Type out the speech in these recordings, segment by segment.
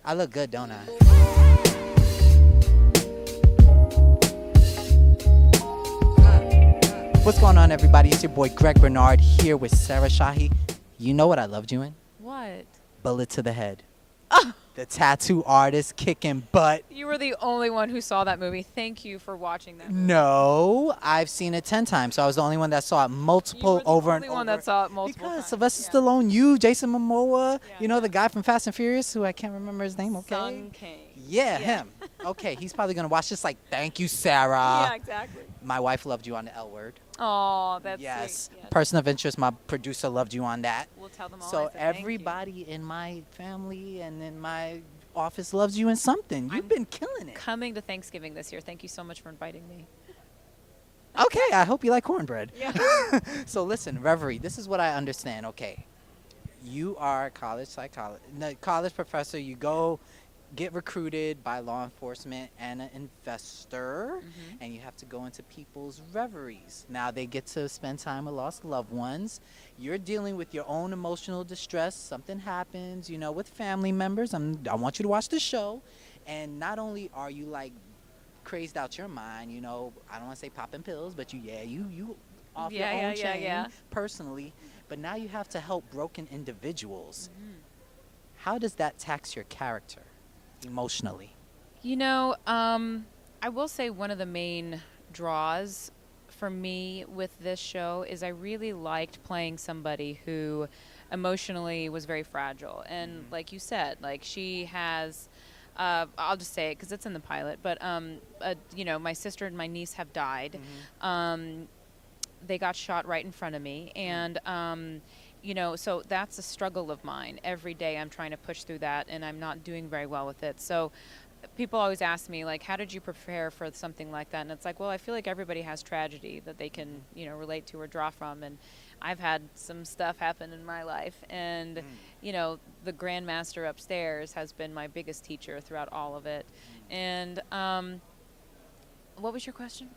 I look good, don't I? What's going on, everybody? It's your boy Greg Bernard here with Sarah Shahi. You know what I loved you in? What? Bullet to the Head. The tattoo artist kicking butt. You were the only one who saw that movie. Thank you for watching that movie. No, I've seen it 10 times, so I was the only one that saw it multiple over and over. You were the only one that saw it multiple because times. Sylvester Stallone, you, Jason Momoa, Yeah, you know, the guy from Fast and Furious, who I can't remember his name, okay? Sun King. Yeah, him. Okay, he's probably going to watch this like, thank you, Sarah. Yeah, exactly. My wife loved you on the L Word. Oh, that's Yes. sweet. Yes. Person of interest, my producer loved you on that. We'll tell them all. So I said thank you. everybody in my family and in my office loves you in something. You've been killing it. Coming to Thanksgiving this year. Thank you so much for inviting me. Okay, I hope you like cornbread. Yeah. So listen, Reverie, this is what I understand. Okay, you are a college professor. You go get recruited by law enforcement and an investor, and you have to go into people's reveries. Now they get to spend time with lost loved ones. You're dealing with your own emotional distress. Something happens, you know, with family members. I want you to watch the show. And not only are you like crazed out your mind, you know, I don't want to say popping pills, but you off your own chain personally. But now you have to help broken individuals. How does that tax your character emotionally? You know, I will say one of the main draws for me with this show is I really liked playing somebody who emotionally was very fragile. And like you said, like she has, I'll just say it because it's in the pilot, but, you know, my sister and my niece have died. They got shot right in front of me. And, you know, so that's a struggle of mine. Every day I'm trying to push through that, and I'm not doing very well with it. So people always ask me, like, how did you prepare for something like that? And it's like, well, I feel like everybody has tragedy that they can, you know, relate to or draw from. And I've had some stuff happen in my life. And, you know, the Grandmaster upstairs has been my biggest teacher throughout all of it. And what was your question?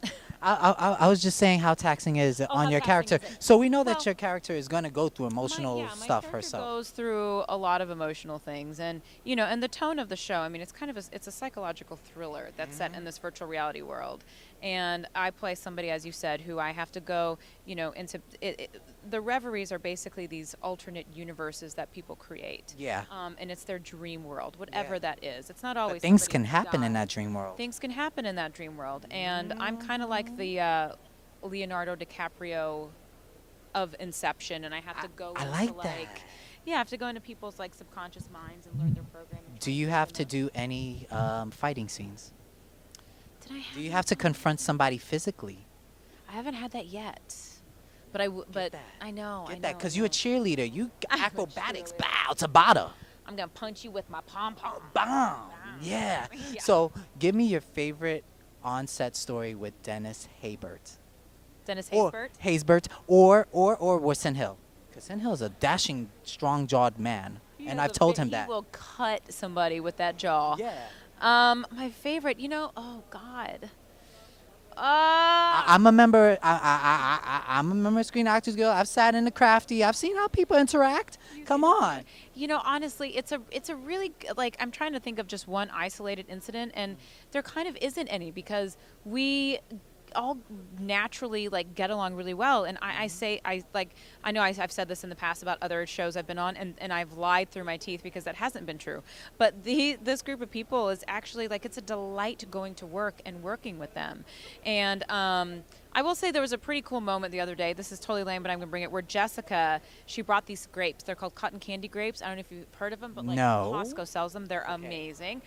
I was just saying how taxing it is on your character. So we know that your character is going to go through emotional stuff herself. My character goes through a lot of emotional things, and you know, and the tone of the show. I mean, it's kind of it's a psychological thriller that's set in this virtual reality world, and I play somebody, as you said, who I have to go, you know, into the reveries are basically these alternate universes that people create. Yeah. And it's their dream world, whatever that is. It's not always. But things can happen in that dream world. Things can happen in that dream world, and I'm kind of like the Leonardo DiCaprio of Inception, and I have to go. I into like that. Yeah, I have to go into people's like subconscious minds and learn their programming. Do you have to do any fighting scenes? Did I have Do you have to confront somebody physically? I haven't had that yet, but but I know. Get that, because you're a cheerleader. You I'm a acrobatics, cheerleader. bow, Tabata. I'm gonna punch you with my pom pom. Bomb. Yeah. Yeah. So give me your favorite on-set story with Dennis Haysbert. Dennis Haysbert or Sin Hill. Because Sin Hill is a dashing, strong-jawed man. And I've told him that. He will cut somebody with that jaw. Yeah. My favorite, you know, oh God. I'm a member. I'm a member of Screen Actors Guild. I've sat in the crafty. I've seen how people interact. Come on. You know, honestly, it's a really, like, I'm trying to think of just one isolated incident, and there kind of isn't any because we all naturally like get along really well. And I know I've said this in the past about other shows I've been on, and I've lied through my teeth because that hasn't been true. But this group of people is actually like, it's a delight going to work and working with them. And I will say there was a pretty cool moment the other day. This is totally lame, but I'm going to bring it. Where Jessica, she brought these grapes. They're called cotton candy grapes. I don't know if you've heard of them, but like Costco sells them. They're amazing.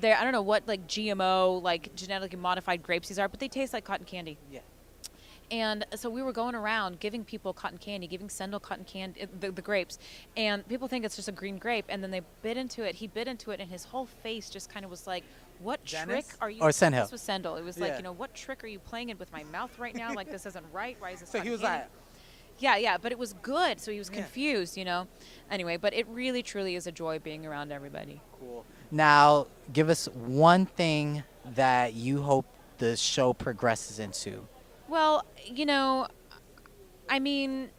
I don't know what like GMO, like genetically modified grapes these are, but they taste like cotton candy. Yeah. And so we were going around giving people cotton candy, giving Sendel cotton candy, the grapes, and people think it's just a green grape, and then they bit into it. He bit into it, and his whole face just kind of was like, "What trick are you?" Or Sendel. This was Sendel. It was like, you know, what trick are you playing in with my mouth right now? Like, this isn't right. Why is this? So he was candy? like, Yeah, but it was good. So he was confused, you know. Anyway, but it really, truly is a joy being around everybody. Cool. Now, give us one thing that you hope the show progresses into. Well, you know, I mean,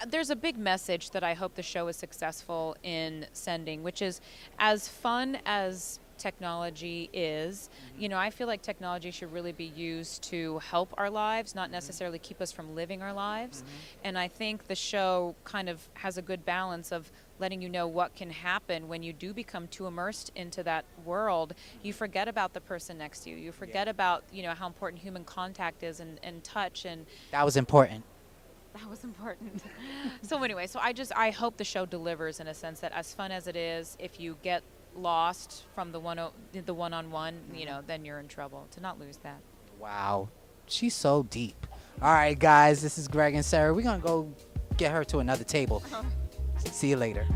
there's a big message that I hope the show is successful in sending, which is, as fun as technology is, I feel like technology should really be used to help our lives, not necessarily keep us from living our lives. And I think the show kind of has a good balance of letting you know what can happen when you do become too immersed into that world. You forget about the person next to you. You forget about, how important human contact is, and touch, and That was important. that was important. So anyway, I hope the show delivers in a sense that, as fun as it is, if you get lost from the one-on-one, then you're in trouble. To not lose that. Wow. She's so deep. All right, guys, this is Greg and Sarah. We're going to go get her to another table. See you later.